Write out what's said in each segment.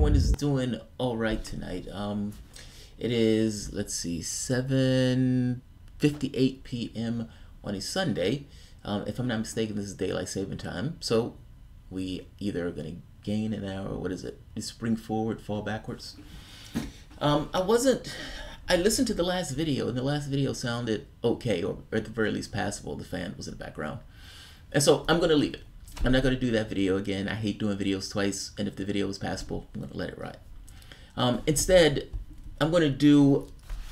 everyone is doing all right tonight. It is, let's see, 7:58 p.m. on a Sunday. If I'm not mistaken, this is daylight saving time. So we either are going to gain an hour, what is it? Spring forward, fall backwards. I listened to the last video, and the last video sounded okay, or at the very least passable. The fan was in the background. And so I'm going to leave it. I'm not going to do that video again. I hate doing videos twice, and if the video is passable, I'm going to let it ride. Instead, I'm going to do,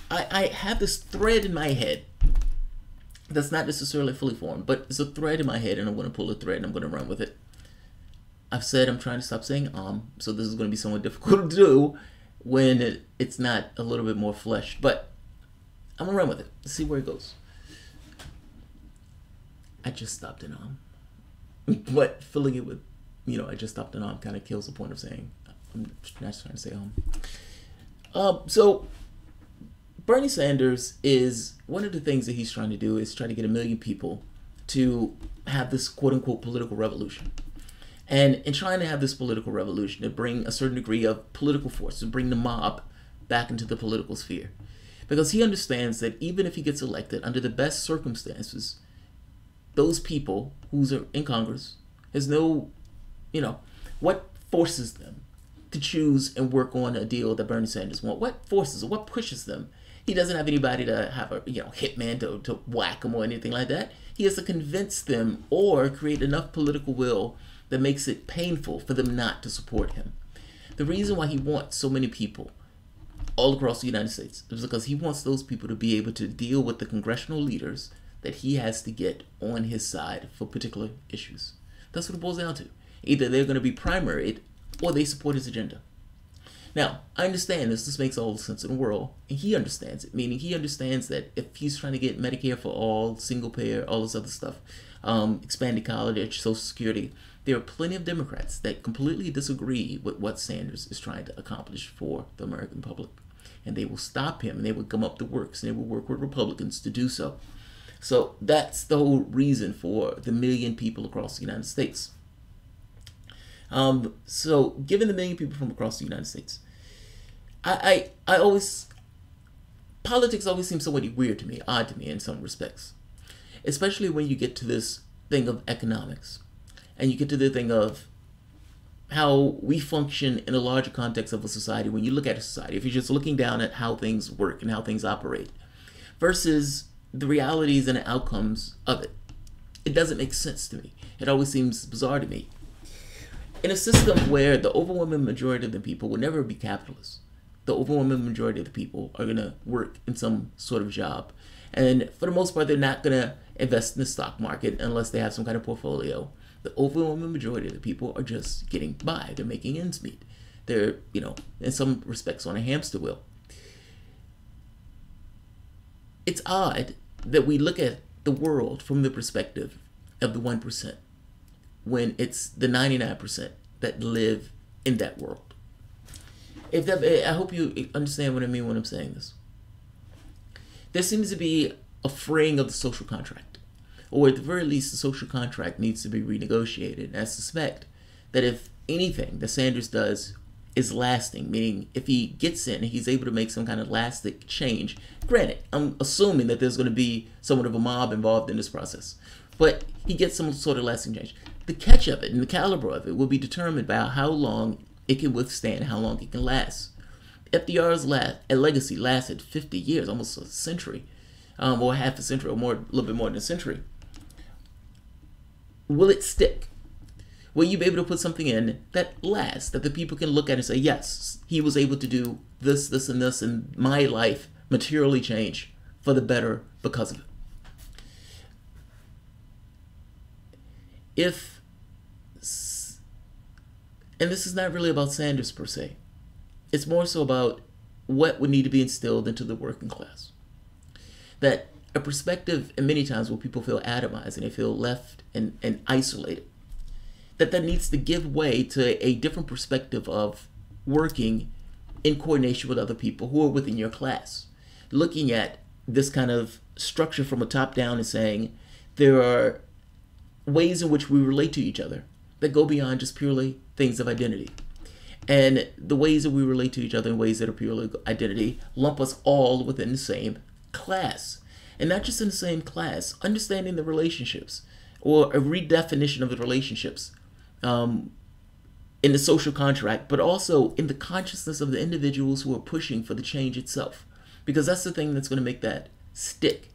I have this thread in my head that's not necessarily fully formed, but it's a thread in my head, and I'm going to pull a thread, and I'm going to run with it. I've said I'm trying to stop saying so this is going to be somewhat difficult to do when it's not a little bit more fleshed, but I'm going to run with it. Let's see where it goes. I just stopped an But filling it with, I just stopped an kind of kills the point of saying, I'm not trying to say So Bernie Sanders is, one of the things that he's trying to do is try to get 1 million people to have this quote unquote political revolution. And in trying to have this political revolution, to bring a certain degree of political force, to bring the mob back into the political sphere. Because he understands that even if he gets elected, under the best circumstances, those people who's in Congress has no, what forces them to choose and work on a deal that Bernie Sanders wants? What forces or what pushes them? He doesn't have anybody to have a, hitman to whack them or anything like that. He has to convince them or create enough political will that makes it painful for them not to support him. The reason why he wants so many people all across the United States is because he wants those people to be able to deal with the congressional leaders that he has to get on his side for particular issues. That's what it boils down to. Either they're going to be primaried or they support his agenda. Now, I understand this. This makes all the sense in the world, and he understands it, meaning he understands that if he's trying to get Medicare for all, single payer, all this other stuff, expanded college, Social Security, there are plenty of Democrats that completely disagree with what Sanders is trying to accomplish for the American public. And they will stop him, and they will come up the works, and they will work with Republicans to do so. So that's the whole reason for the 1 million people across the United States. So given the 1 million people from across the United States, politics always seems somewhat weird to me, odd to me in some respects, especially when you get to this thing of economics and you get to the thing of how we function in a larger context of a society. When you look at a society, if you're just looking down at how things work and how things operate versus the realities and the outcomes of it, it doesn't make sense to me. It always seems bizarre to me. In a system where the overwhelming majority of the people will never be capitalists, the overwhelming majority of the people are going to work in some sort of job. And for the most part, they're not going to invest in the stock market unless they have some kind of portfolio. The overwhelming majority of the people are just getting by. They're making ends meet. They're, in some respects on a hamster wheel. It's odd that we look at the world from the perspective of the 1% when it's the 99% that live in that world. I hope you understand what I mean when I'm saying this. There seems to be a fraying of the social contract, or at the very least the social contract needs to be renegotiated. And I suspect that if anything that Sanders does is lasting, meaning if he gets in and he's able to make some kind of lasting change, granted, I'm assuming that there's going to be somewhat of a mob involved in this process, but he gets some sort of lasting change. The catch of it and the caliber of it will be determined by how long it can withstand, how long it can last. FDR's legacy lasted 50 years, almost a century, or half a century, or more, a little bit more than a century. Will it stick? Will you be able to put something in that lasts, that the people can look at and say, yes, he was able to do this, this, and this, and my life materially changed for the better because of it? And this is not really about Sanders per se. It's more so about what would need to be instilled into the working class. That a perspective, and many times where people feel atomized and they feel left and isolated, that needs to give way to a different perspective of working in coordination with other people who are within your class. Looking at this kind of structure from a top down and saying there are ways in which we relate to each other that go beyond just purely things of identity. And the ways that we relate to each other in ways that are purely identity lump us all within the same class. And not just in the same class, understanding the relationships or a redefinition of the relationships in the social contract, but also in the consciousness of the individuals who are pushing for the change itself. Because that's the thing that's going to make that stick.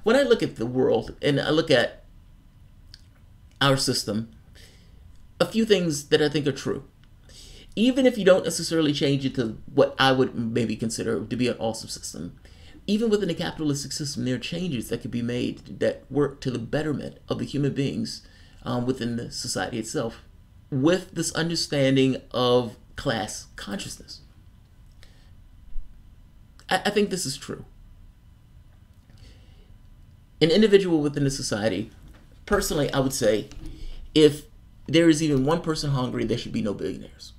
When I look at the world and I look at our system, a few things that I think are true. Even if you don't necessarily change it to what I would maybe consider to be an awesome system, even within a capitalistic system, there are changes that can be made that work to the betterment of the human beings within the society itself, with this understanding of class consciousness. I think this is true. An individual within the society, personally, I would say, if there is even one person hungry, there should be no billionaires.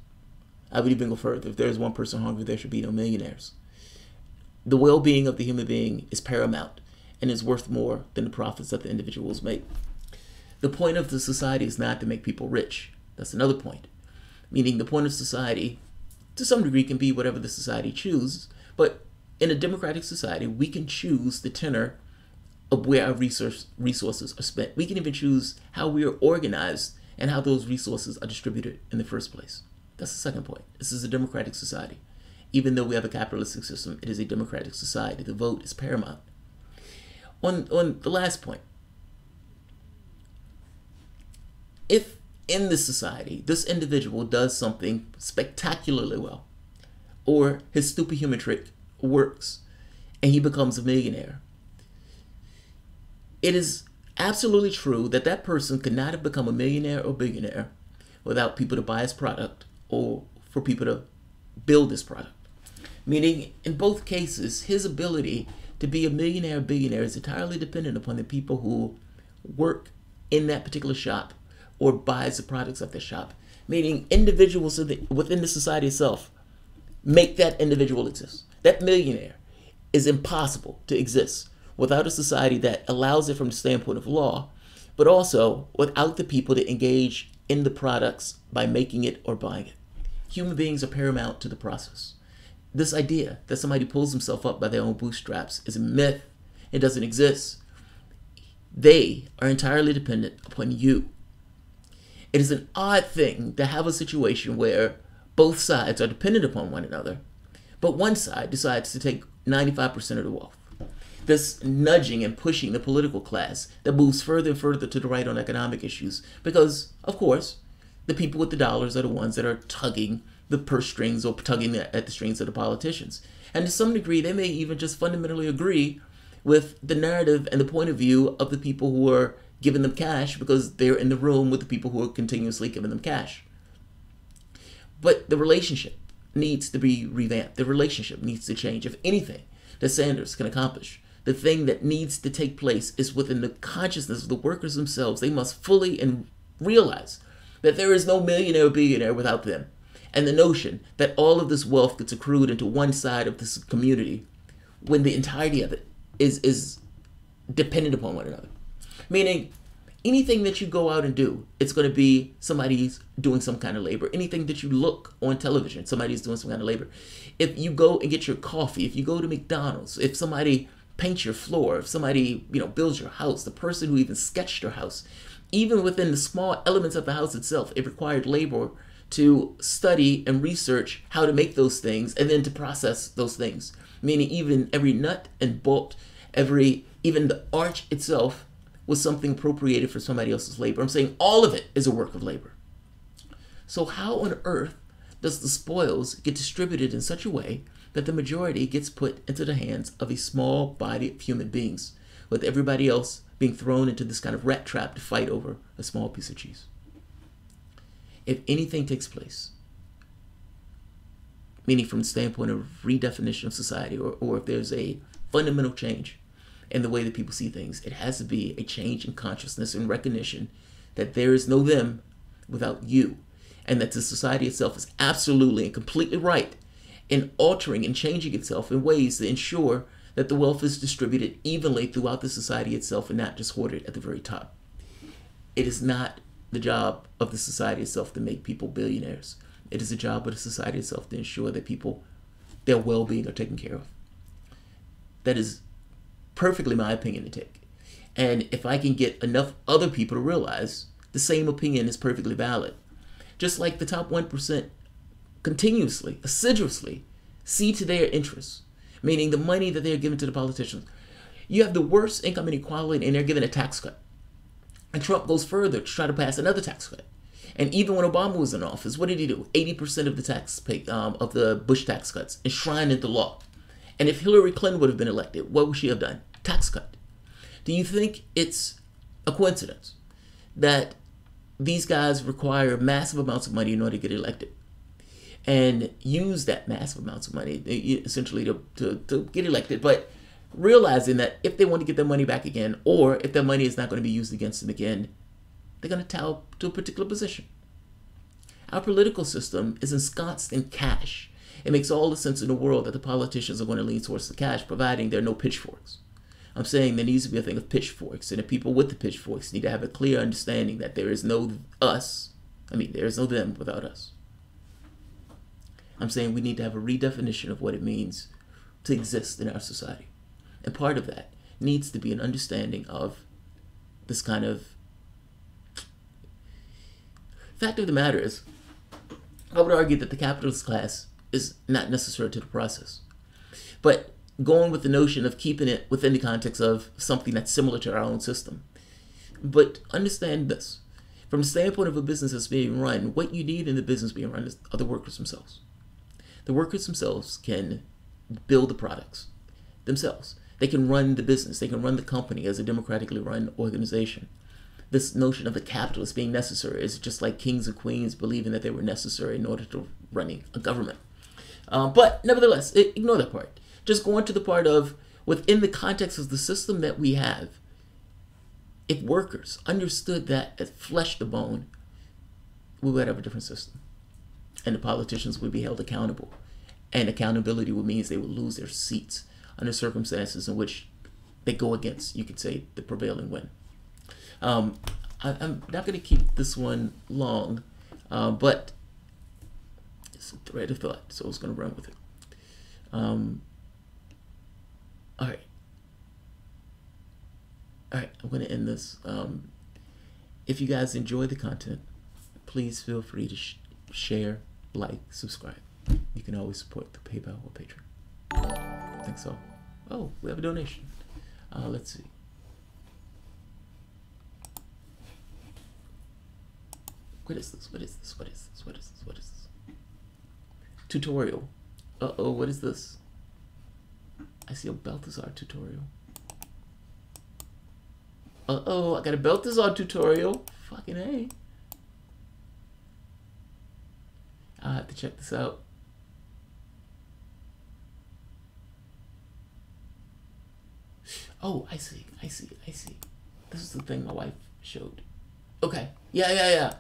I would even go further. If there is one person hungry, there should be no millionaires. The well-being of the human being is paramount and is worth more than the profits that the individuals make. The point of the society is not to make people rich. That's another point. Meaning the point of society, to some degree, can be whatever the society chooses. But in a democratic society, we can choose the tenor of where our resources are spent. We can even choose how we are organized and how those resources are distributed in the first place. That's the second point. This is a democratic society. Even though we have a capitalistic system, it is a democratic society. The vote is paramount. On the last point, if in this society, this individual does something spectacularly well, or his stupid human trick works, and he becomes a millionaire, it is absolutely true that that person could not have become a millionaire or billionaire without people to buy his product or for people to build this product. Meaning, in both cases, his ability to be a millionaire or billionaire is entirely dependent upon the people who work in that particular shop or buys the products of the shop. Meaning, individuals within the society itself make that individual exist. That millionaire is impossible to exist without a society that allows it from the standpoint of law, but also without the people to engage in the products by making it or buying it. Human beings are paramount to the process. This idea that somebody pulls himself up by their own bootstraps is a myth. It doesn't exist. They are entirely dependent upon you. It is an odd thing to have a situation where both sides are dependent upon one another, but one side decides to take 95% of the wealth. This nudging and pushing the political class that moves further and further to the right on economic issues because, of course, the people with the dollars are the ones that are tugging the purse strings or tugging at the strings of the politicians. And to some degree, they may even just fundamentally agree with the narrative and the point of view of the people who are giving them cash because they're in the room with the people who are continuously giving them cash. But the relationship needs to be revamped. The relationship needs to change. If anything that Sanders can accomplish, the thing that needs to take place is within the consciousness of the workers themselves. They must fully and realize that there is no millionaire or billionaire without them. And the notion that all of this wealth gets accrued into one side of this community when the entirety of it is dependent upon one another. Meaning, anything that you go out and do, it's going to be somebody's doing some kind of labor. Anything that you look on television, somebody's doing some kind of labor. If you go and get your coffee, if you go to McDonald's, if somebody paints your floor, if somebody builds your house, the person who even sketched your house, even within the small elements of the house itself, it required labor to study and research how to make those things and then to process those things. Meaning even every nut and bolt, even the arch itself was something appropriated for somebody else's labor. I'm saying all of it is a work of labor. So how on earth does the spoils get distributed in such a way that the majority gets put into the hands of a small body of human beings, with everybody else being thrown into this kind of rat trap to fight over a small piece of cheese? If anything takes place, meaning from the standpoint of redefinition of society, or if there's a fundamental change in the way that people see things, it has to be a change in consciousness and recognition that there is no them without you, and that the society itself is absolutely and completely right in altering and changing itself in ways to ensure that the wealth is distributed evenly throughout the society itself and not just hoarded at the very top. It is not the job of the society itself to make people billionaires. It is a job of the society itself to ensure that people, their well-being are taken care of. That is perfectly my opinion to take. And if I can get enough other people to realize the same opinion is perfectly valid, just like the top 1% continuously, assiduously see to their interests, meaning the money that they're giving to the politicians. You have the worst income inequality and they're given a tax cut. And Trump goes further to try to pass another tax cut. And even when Obama was in office, what did he do? 80% of the tax pay, of the Bush tax cuts enshrined into law. And if Hillary Clinton would have been elected, what would she have done? Tax cut. Do you think it's a coincidence that these guys require massive amounts of money in order to get elected, and use that massive amounts of money essentially to get elected, but realizing that if they want to get their money back again, or if their money is not going to be used against them again, they're going to towel to a particular position? Our political system is ensconced in cash. It makes all the sense in the world that the politicians are going to lean towards the cash, providing there are no pitchforks. I'm saying there needs to be a thing of pitchforks, and the people with the pitchforks need to have a clear understanding that there is no us. There is no them without us. I'm saying we need to have a redefinition of what it means to exist in our society. And part of that needs to be an understanding of this kind of... Fact of the matter is, I would argue that the capitalist class is not necessary to the process. But going with the notion of keeping it within the context of something that's similar to our own system. But understand this. From the standpoint of a business that's being run, what you need in the business being run are the workers themselves. The workers themselves can build the products themselves. They can run the business. They can run the company as a democratically run organization. This notion of the capitalist being necessary is just like kings and queens believing that they were necessary in order to running a government. But nevertheless, ignore that part. Just going to the part of, within the context of the system that we have, if workers understood that as flesh to bone, we would have a different system. And the politicians would be held accountable. And accountability would mean they would lose their seats under circumstances in which they go against, you could say, the prevailing wind. I'm not going to keep this one long, but it's a thread of thought, so I was going to run with it. All right, I'm going to end this. If you guys enjoy the content, please feel free to share, like, subscribe. You can always support the PayPal or Patreon. I think so. Oh, we have a donation. Let's see. What is this? What is this? What is this? What is this? What is this? Tutorial. Uh-oh, what is this? I see a Balthazar tutorial. Uh-oh, I got a Balthazar tutorial. Fucking A. I'll have to check this out. Oh, I see. This is the thing my wife showed. Okay. Yeah.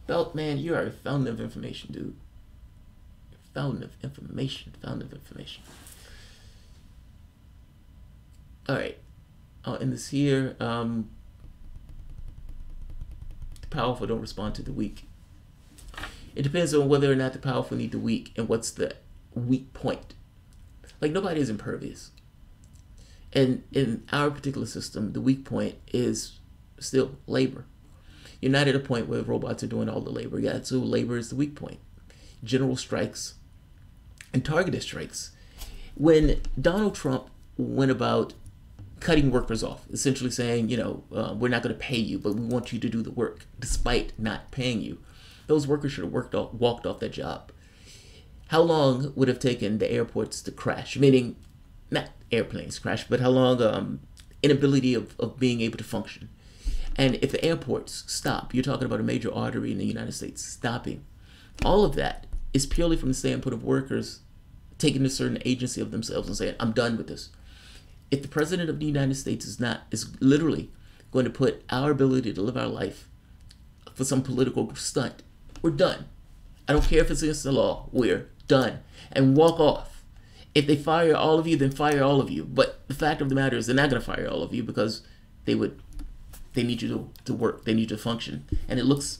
Belt, man, you are a fountain of information, dude. Fountain of information. Alright. I'll end this here. The powerful don't respond to the weak. It depends on whether or not the powerful need the weak and what's the weak point. Like, nobody is impervious. And in our particular system, the weak point is still labor. You're not at a point where robots are doing all the labor yet, so labor is the weak point. General strikes and targeted strikes. When Donald Trump went about cutting workers off, essentially saying, we're not going to pay you, but we want you to do the work despite not paying you, those workers should have walked off their job. How long would it have taken the airports to crash? Meaning, not airplanes crash, but how long inability of being able to function. And if the airports stop, you're talking about a major artery in the United States stopping. All of that is purely from the standpoint of workers taking a certain agency of themselves and saying, I'm done with this. If the president of the United States is literally going to put our ability to live our life for some political stunt, we're done. I don't care if it's against the law, we're done. And walk off. If they fire all of you, then fire all of you. But the fact of the matter is they're not going to fire all of you because they need you to work. They need you to function. And it looks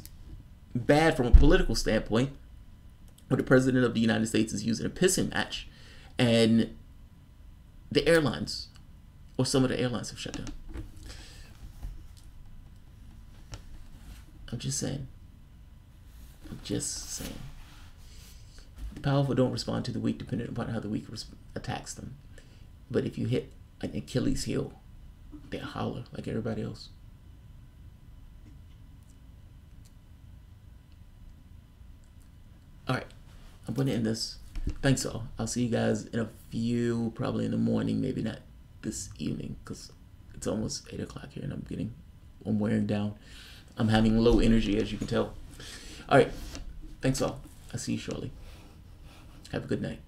bad from a political standpoint where the president of the United States is using a pissing match, and the airlines, or some of the airlines, have shut down. I'm just saying. The powerful don't respond to the weak depending upon how the weak attacks them. But if you hit an Achilles heel, they holler like everybody else. Alright, I'm going to end this. Thanks all. I'll see you guys in a few, probably in the morning, maybe not this evening, because it's almost 8 o'clock here and I'm wearing down. I'm having low energy, as you can tell. Alright, thanks all. I'll see you shortly. Have a good night.